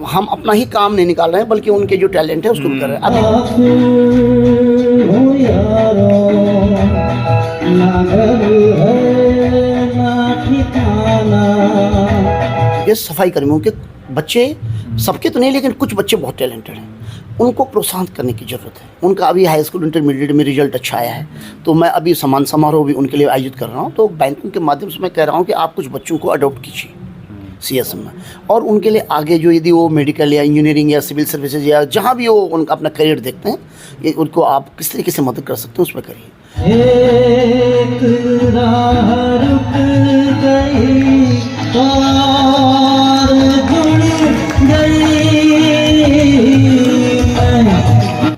हम अपना ही काम नहीं निकाल रहे हैं बल्कि उनके जो टैलेंट है उसको भी कर रहे हैं। ये सफाई कर्मियों के बच्चे, सबके तो नहीं लेकिन कुछ बच्चे बहुत टैलेंटेड हैं, उनको प्रोत्साहन करने की ज़रूरत है। उनका अभी हाई स्कूल इंटरमीडिएट में रिजल्ट अच्छा आया है, तो मैं अभी सम्मान समारोह भी उनके लिए आयोजित कर रहा हूँ। तो बैंकिंग के माध्यम से मैं कह रहा हूँ कि आप कुछ बच्चों को अडॉप्ट कीजिए सीएसएम में, और उनके लिए आगे जो यदि वो मेडिकल या इंजीनियरिंग या सिविल सर्विसेज या जहाँ भी वो उनका अपना करियर देखते हैं, ये उनको आप किस तरीके से मदद कर सकते हैं उसमें करिए।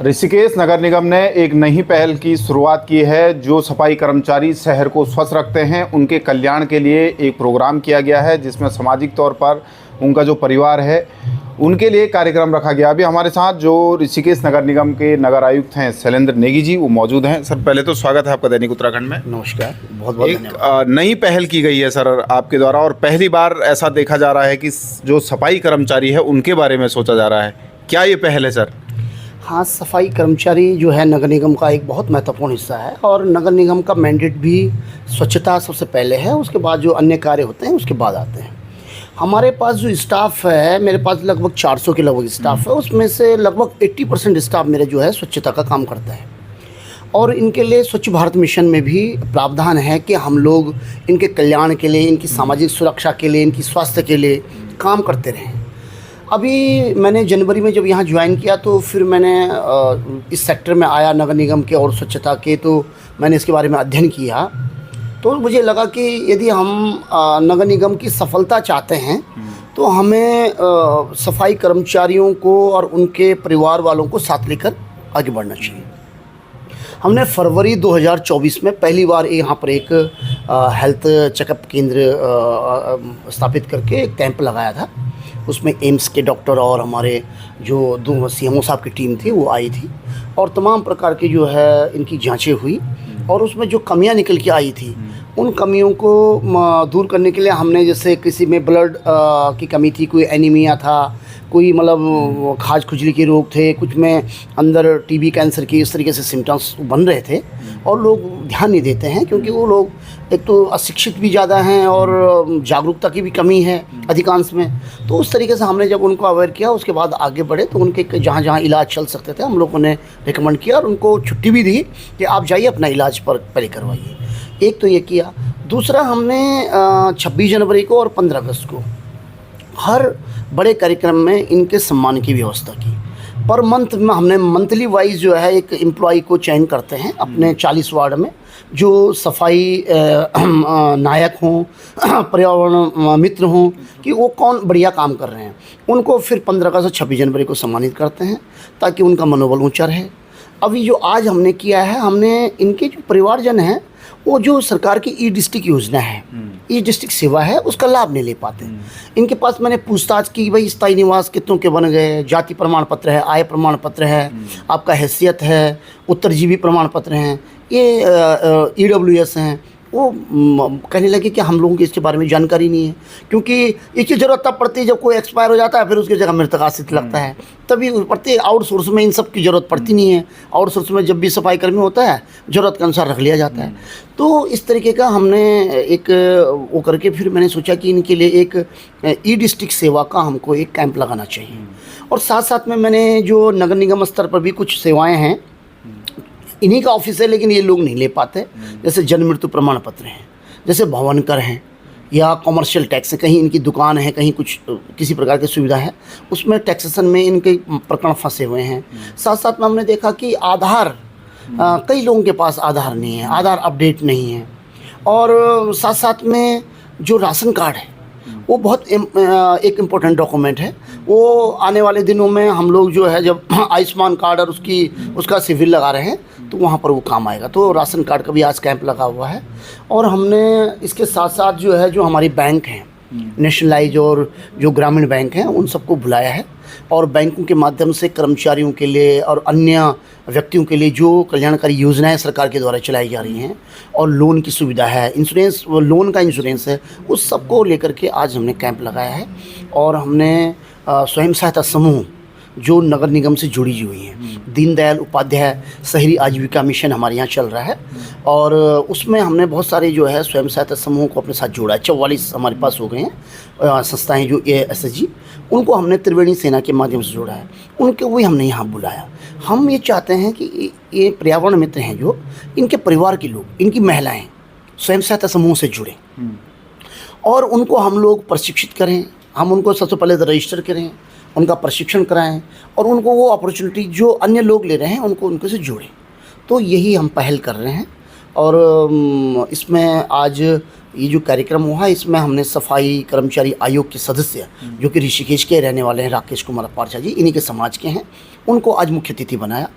ऋषिकेश नगर निगम ने एक नई पहल की शुरुआत की है। जो सफाई कर्मचारी शहर को स्वच्छ रखते हैं उनके कल्याण के लिए एक प्रोग्राम किया गया है, जिसमें सामाजिक तौर पर उनका जो परिवार है उनके लिए कार्यक्रम रखा गया। अभी हमारे साथ जो ऋषिकेश नगर निगम के नगर आयुक्त हैं शैलेंद्र नेगी जी, वो मौजूद हैं। सर पहले तो स्वागत है आपका दैनिक उत्तराखंड में। नमस्कार, बहुत बहुत एक नई पहल की गई है सर आपके द्वारा, और पहली बार ऐसा देखा जा रहा है कि जो सफाई कर्मचारी है उनके बारे में सोचा जा रहा है। क्या ये पहल है सर? हाँ, सफाई कर्मचारी जो है नगर निगम का एक बहुत महत्वपूर्ण हिस्सा है, और नगर निगम का मैंडेट भी स्वच्छता सबसे पहले है, उसके बाद जो अन्य कार्य होते हैं उसके बाद आते हैं। हमारे पास जो स्टाफ है, मेरे पास लगभग 400 के लगभग स्टाफ है, उसमें से लगभग 80% स्टाफ मेरे जो है स्वच्छता का काम करता है। और इनके लिए स्वच्छ भारत मिशन में भी प्रावधान है कि हम लोग इनके कल्याण के लिए, इनकी सामाजिक सुरक्षा के लिए, इनकी स्वास्थ्य के लिए काम करते रहें। अभी मैंने जनवरी में जब यहाँ ज्वाइन किया तो फिर मैंने इस सेक्टर में आया नगर निगम के और स्वच्छता के, तो मैंने इसके बारे में अध्ययन किया। तो मुझे लगा कि यदि हम नगर निगम की सफलता चाहते हैं तो हमें सफाई कर्मचारियों को और उनके परिवार वालों को साथ लेकर आगे बढ़ना चाहिए। हमने फरवरी 2024 में पहली बार यहाँ पर एक हेल्थ चेकअप केंद्र स्थापित करके एक कैंप लगाया था। उसमें एम्स के डॉक्टर और हमारे जो 2 सीएमओ साहब की टीम थी वो आई थी, और तमाम प्रकार की जो है इनकी जांचें हुई, और उसमें जो कमियां निकल के आई थी उन कमियों को दूर करने के लिए हमने, जैसे किसी में ब्लड की कमी थी, कोई एनीमिया था, कोई मतलब खाज खुजली के रोग थे, कुछ में अंदर टीबी कैंसर की इस तरीके से सिम्टम्स बन रहे थे, और लोग ध्यान नहीं देते हैं क्योंकि वो लोग एक तो अशिक्षित भी ज़्यादा हैं और जागरूकता की भी कमी है अधिकांश में। तो उस तरीके से हमने जब उनको अवेयर किया उसके बाद आगे बढ़े, तो उनके जहाँ जहाँ इलाज चल सकते थे हम लोगों ने रिकमेंड किया और उनको छुट्टी भी दी कि आप जाइए अपना इलाज पर पहले करवाइए। एक तो ये किया। दूसरा, हमने 26 जनवरी को और 15 अगस्त को हर बड़े कार्यक्रम में इनके सम्मान की व्यवस्था की। पर मंथ में हमने मंथली वाइज जो है एक एम्प्लॉय को चयन करते हैं अपने 40 वार्ड में, जो सफाई नायक हों, पर्यावरण मित्र हों, कि वो कौन बढ़िया काम कर रहे हैं। उनको फिर 15 अगस्त से 26 जनवरी को सम्मानित करते हैं ताकि उनका मनोबल ऊँचा रहे। अभी जो आज हमने किया है, हमने इनके जो परिवारजन हैं वो जो सरकार की ई डिस्ट्रिक्ट योजना है, ई डिस्ट्रिक्ट सेवा है, उसका लाभ नहीं ले पाते। इनके पास मैंने पूछताछ की, भाई स्थायी निवास कितनों के बन गए, जाति प्रमाण पत्र है, आय प्रमाण पत्र है, आपका हैसियत है, उत्तरजीवी प्रमाण पत्र हैं, ये EWS हैं। वो कहने लगे कि हम लोगों को इसके बारे में जानकारी नहीं है, क्योंकि इसकी ज़रूरत तब पड़ती है जब कोई एक्सपायर हो जाता है, फिर उसकी जगह मृतक आश्रित लगता है, तभी पड़ती है। आउटसोर्स में इन सब की ज़रूरत पड़ती नहीं है। आउटसोर्स में जब भी सफाई कर्मी होता है ज़रूरत के अनुसार रख लिया जाता है। तो इस तरीके का हमने एक वो करके फिर मैंने सोचा कि इनके लिए एक ई डिस्ट्रिक्ट सेवा का हमको एक कैंप लगाना चाहिए। और साथ साथ में मैंने जो नगर निगम स्तर पर भी कुछ सेवाएँ हैं, इन्हीं का ऑफिस है लेकिन ये लोग नहीं ले पाते, जैसे जन्म मृत्यु प्रमाण पत्र हैं, जैसे भवन कर हैं, या कॉमर्शियल टैक्स है, कहीं इनकी दुकान है, कहीं कुछ किसी प्रकार की सुविधा है, उसमें टैक्सेशन में इनके प्रकरण फंसे हुए हैं। साथ साथ में हमने देखा कि आधार, कई लोगों के पास आधार नहीं है, आधार अपडेट नहीं है, और साथ साथ में जो राशन कार्ड है वो बहुत एक इम्पोर्टेंट डॉक्यूमेंट है। वो आने वाले दिनों में हम लोग जो है जब आयुष्मान कार्ड और उसका सिविल लगा रहे हैं तो वहाँ पर वो काम आएगा। तो राशन कार्ड का भी आज कैंप लगा हुआ है। और हमने इसके साथ साथ जो है, जो हमारी बैंक हैं, नेशनलाइज और जो ग्रामीण बैंक हैं उन सबको बुलाया है और बैंकों के माध्यम से कर्मचारियों के लिए और अन्य व्यक्तियों के लिए जो कल्याणकारी योजनाएं सरकार के द्वारा चलाई जा रही हैं और लोन की सुविधा है, इंश्योरेंस, लोन का इंश्योरेंस है, उस सबको लेकर के आज हमने कैंप लगाया है। और हमने स्वयं सहायता समूह जो नगर निगम से जुड़ी हुई हैं, दीनदयाल उपाध्याय शहरी आजीविका मिशन हमारे यहाँ चल रहा है और उसमें हमने बहुत सारे जो है स्वयं सहायता समूह को अपने साथ जोड़ा है। 44 हमारे पास हो गए हैं संस्थाएं जो ASSG, उनको हमने त्रिवेणी सेना के माध्यम से जोड़ा है, उनको भी हमने यहाँ बुलाया। हम ये चाहते हैं कि ये पर्यावरण मित्र हैं जो इनके परिवार के लोग, इनकी महिलाएँ स्वयं सहायता समूह से जुड़े और उनको हम लोग प्रशिक्षित करें। हम उनको सबसे पहले रजिस्टर करें, उनका प्रशिक्षण कराएं और उनको वो अपॉर्चुनिटी जो अन्य लोग ले रहे हैं उनको उनके से जोड़ें। तो यही हम पहल कर रहे हैं और इसमें आज ये जो कार्यक्रम हुआ है इसमें हमने सफाई कर्मचारी आयोग के सदस्य जो कि ऋषिकेश के रहने वाले हैं, राकेश कुमार पारचा जी, इन्हीं के समाज के हैं, उनको आज मुख्य अतिथि बनाया।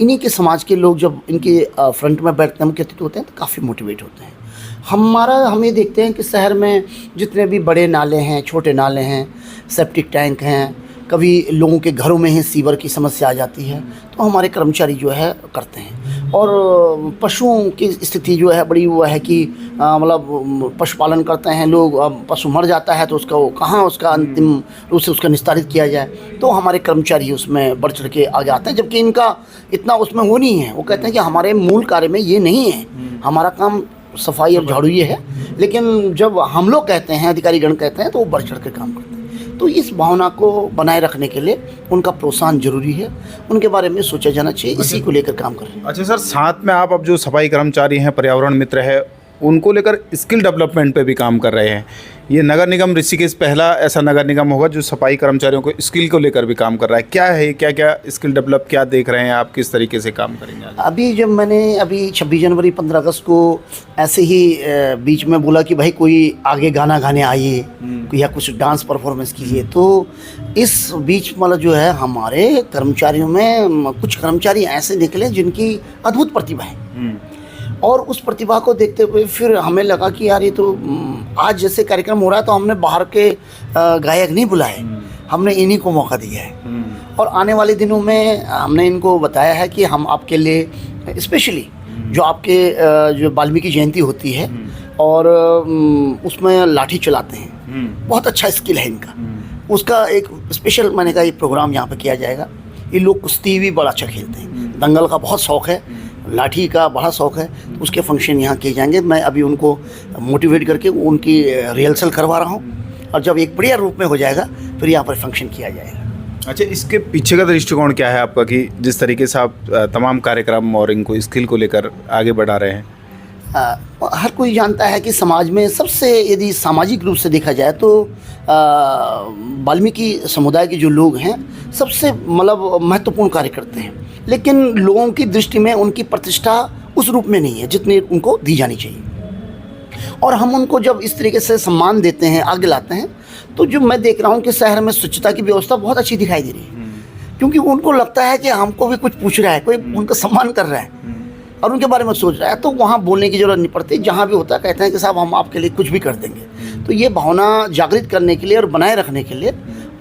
इन्हीं के समाज के लोग जब इनके फ्रंट में बैठते हैं, मुख्य अतिथि होते हैं, तो काफ़ी मोटिवेट होते हैं। हम ये देखते हैं कि शहर में जितने भी बड़े नाले हैं, छोटे नाले हैं, सेप्टिक टैंक हैं, कभी लोगों के घरों में ही सीवर की समस्या आ जाती है, तो हमारे कर्मचारी जो है करते हैं। और पशुओं की स्थिति जो है बड़ी वो है कि मतलब पशुपालन करते हैं लोग, पशु मर जाता है तो उसका अंतिम रूप से उसका निस्तारित किया जाए, तो हमारे कर्मचारी उसमें बढ़ चढ़ के आगे आते हैं, जबकि इनका इतना उसमें वो नहीं है। वो कहते हैं कि हमारे मूल कार्य में ये नहीं है, हमारा काम सफाई और झाड़ू ये है, लेकिन जब हम लोग कहते हैं, अधिकारीगण कहते हैं, तो वो बढ़ चढ़ कर काम करते हैं। तो इस भावना को बनाए रखने के लिए उनका प्रोत्साहन जरूरी है, उनके बारे में सोचा जाना चाहिए, इसी को लेकर काम कर रहे हैं। अच्छा सर, साथ में आप अब जो सफाई कर्मचारी हैं, पर्यावरण मित्र है, उनको लेकर स्किल डेवलपमेंट पे भी काम कर रहे हैं। ये नगर निगम ऋषिकेश पहला ऐसा नगर निगम होगा जो सफाई कर्मचारियों को स्किल को लेकर भी काम कर रहा है। क्या है, क्या क्या स्किल डेवलप क्या देख रहे हैं आप, किस तरीके से काम करेंगे? अभी जब मैंने 26 जनवरी 15 अगस्त को ऐसे ही बीच में बोला कि भाई कोई आगे गाना गाने आइए या कुछ डांस परफॉर्मेंस कीजिए, तो इस बीच मतलब जो है हमारे कर्मचारियों में कुछ कर्मचारी ऐसे निकले जिनकी अद्भुत प्रतिभा है और उस प्रतिभा को देखते हुए फिर हमें लगा कि यार ये तो आज जैसे कार्यक्रम हो रहा है तो हमने बाहर के गायक नहीं बुलाए, हमने इन्हीं को मौका दिया है। और आने वाले दिनों में हमने इनको बताया है कि हम आपके लिए स्पेशली जो आपके जो वाल्मीकि जयंती होती है और उसमें लाठी चलाते हैं, बहुत अच्छा स्किल है इनका, उसका एक स्पेशल मैंने कहा ये प्रोग्राम यहाँ पे किया जाएगा। ये लोग कुश्ती भी बड़ा अच्छा खेलते हैं, दंगल का बहुत शौक़ है, लाठी का बड़ा शौक़ है, तो उसके फंक्शन यहाँ किए जाएंगे। मैं अभी उनको मोटिवेट करके उनकी रिहर्सल करवा रहा हूँ और जब एक बढ़िया रूप में हो जाएगा फिर यहाँ पर फंक्शन किया जाएगा। अच्छा, इसके पीछे का दृष्टिकोण क्या है आपका कि जिस तरीके से आप तमाम कार्यक्रम और इनको स्किल को लेकर आगे बढ़ा रहे हैं? हर कोई जानता है कि समाज में सबसे यदि सामाजिक रूप से देखा जाए तो वाल्मीकि समुदाय के जो लोग हैं सबसे मतलब महत्वपूर्ण कार्य करते हैं, लेकिन लोगों की दृष्टि में उनकी प्रतिष्ठा उस रूप में नहीं है जितनी उनको दी जानी चाहिए। और हम उनको जब इस तरीके से सम्मान देते हैं, आगे लाते हैं, तो जो मैं देख रहा हूँ कि शहर में स्वच्छता की व्यवस्था बहुत अच्छी दिखाई दे रही है, क्योंकि उनको लगता है कि हमको भी कुछ पूछ रहा है, कोई उनका सम्मान कर रहा है और उनके बारे में सोच रहा है, तो वहाँ बोलने की ज़रूरत नहीं पड़ती। जहाँ भी होता है कहते हैं कि साहब हम आपके लिए कुछ भी कर देंगे। तो ये भावना जागृत करने के लिए और बनाए रखने के लिए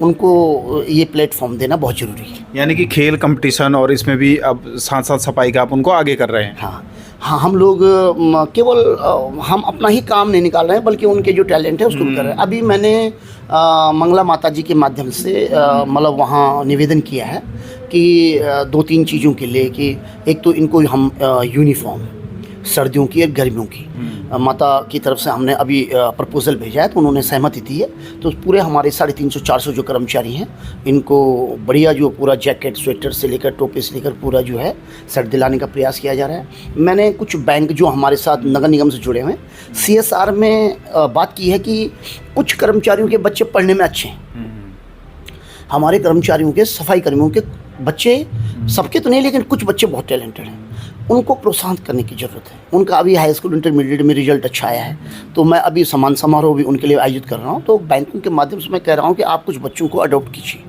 उनको ये प्लेटफॉर्म देना बहुत ज़रूरी है। यानी कि खेल कंपटीशन और इसमें भी अब साथ साथ सफाई का आप उनको आगे कर रहे हैं? हाँ, हम लोग केवल हम अपना ही काम नहीं निकाल रहे हैं बल्कि उनके जो टैलेंट है उसको भी कर रहे हैं। अभी मैंने मंगला माता जी के माध्यम से मतलब वहाँ निवेदन किया है कि 2-3 चीज़ों के लिए कि एक तो इनको हम यूनिफॉर्म सर्दियों की और गर्मियों की माता की तरफ से हमने अभी प्रपोज़ल भेजा है, तो उन्होंने सहमति दी है। तो पूरे हमारे 350-400 जो कर्मचारी हैं इनको बढ़िया जो पूरा जैकेट स्वेटर से लेकर टोपी से लेकर पूरा जो है सेट दिलाने का प्रयास किया जा रहा है। मैंने कुछ बैंक जो हमारे साथ नगर निगम से जुड़े हुए हैं CSR में बात की है कि कुछ कर्मचारियों के बच्चे पढ़ने में अच्छे हैं, हमारे कर्मचारियों के सफाई कर्मियों के बच्चे सबके तो नहीं लेकिन कुछ बच्चे बहुत टैलेंटेड हैं, उनको प्रोत्साहन करने की ज़रूरत है। उनका अभी हाई स्कूल इंटरमीडिएट में रिजल्ट अच्छा आया है, तो मैं अभी सम्मान समारोह भी उनके लिए आयोजित कर रहा हूँ। तो बैंकों के माध्यम से मैं कह रहा हूँ कि आप कुछ बच्चों को अडॉप्ट कीजिए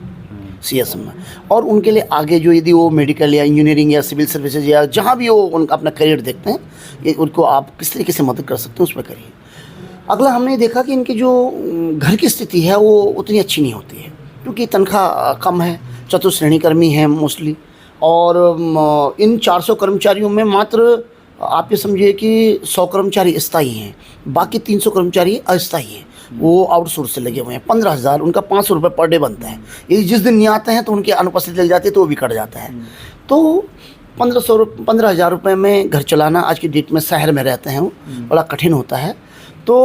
CSM में, और उनके लिए आगे जो यदि वो मेडिकल या इंजीनियरिंग या सिविल सर्विसेज या जहाँ भी वो उनका अपना करियर देखते हैं, ये उनको आप किस तरीके से मदद कर सकते हैं उसमें करिए। अगला हमने देखा कि इनकी जो घर की स्थिति है वो उतनी अच्छी नहीं होती है, क्योंकि तनख्वाह कम है, चतुश्रेणी कर्मी हैं मोस्टली, और इन 400 कर्मचारियों में मात्र आप ये समझिए कि 100 कर्मचारी स्थायी हैं, बाकी 300 कर्मचारी अस्थायी हैं, वो आउटसोर्स से लगे हुए हैं। 15,000 उनका 500 रुपये पर डे बनता है। ये जिस दिन नहीं आते हैं तो उनकी अनुपस्थिति लग जाती है तो वो भी कट जाता है। तो 15,000 रुपये में घर चलाना आज की डेट में, शहर में रहते हैं, बड़ा कठिन होता है। तो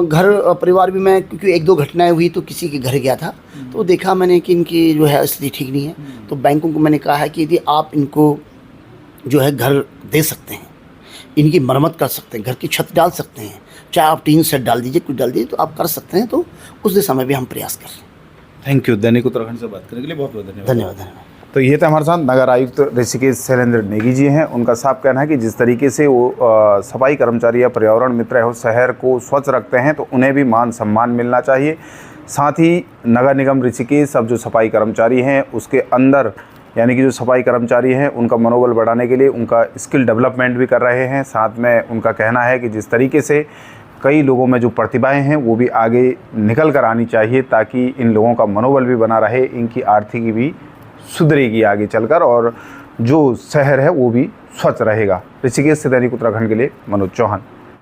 घर परिवार भी, मैं क्योंकि 1-2 घटनाएं हुई तो किसी के घर गया था तो देखा मैंने कि इनकी जो है स्थिति ठीक नहीं है। तो बैंकों को मैंने कहा है कि यदि आप इनको जो है घर दे सकते हैं, इनकी मरम्मत कर सकते हैं, घर की छत डाल सकते हैं, चाहे आप टीन सेट डाल दीजिए, कुछ डाल दीजिए, तो आप कर सकते हैं। तो उस दिशा में भी हम प्रयास कर रहे हैं। Thank you. दैनिक उत्तराखंड से बात करने के लिए बहुत बहुत धन्यवाद। धन्यवाद। तो ये थे हमारे साथ नगर आयुक्त ऋषिकेश शैलेंद्र नेगी जी हैं। उनका साफ कहना है कि जिस तरीके से वो सफाई कर्मचारी या पर्यावरण मित्र है शहर को स्वच्छ रखते हैं तो उन्हें भी मान सम्मान मिलना चाहिए। साथ ही नगर निगम ऋषिकेश अब जो सफाई कर्मचारी हैं उसके अंदर, यानी कि जो सफाई कर्मचारी हैं उनका मनोबल बढ़ाने के लिए उनका स्किल डेवलपमेंट भी कर रहे हैं। साथ में उनका कहना है कि जिस तरीके से कई लोगों में जो प्रतिभाएं हैं वो भी आगे निकल कर आनी चाहिए ताकि इन लोगों का मनोबल भी बना रहे, इनकी आर्थिकी भी सुधरेगी आगे चलकर और जो शहर है वो भी स्वच्छ रहेगा। ऋषिकेश से दैनिक उत्तराखंड के लिए मनोज चौहान।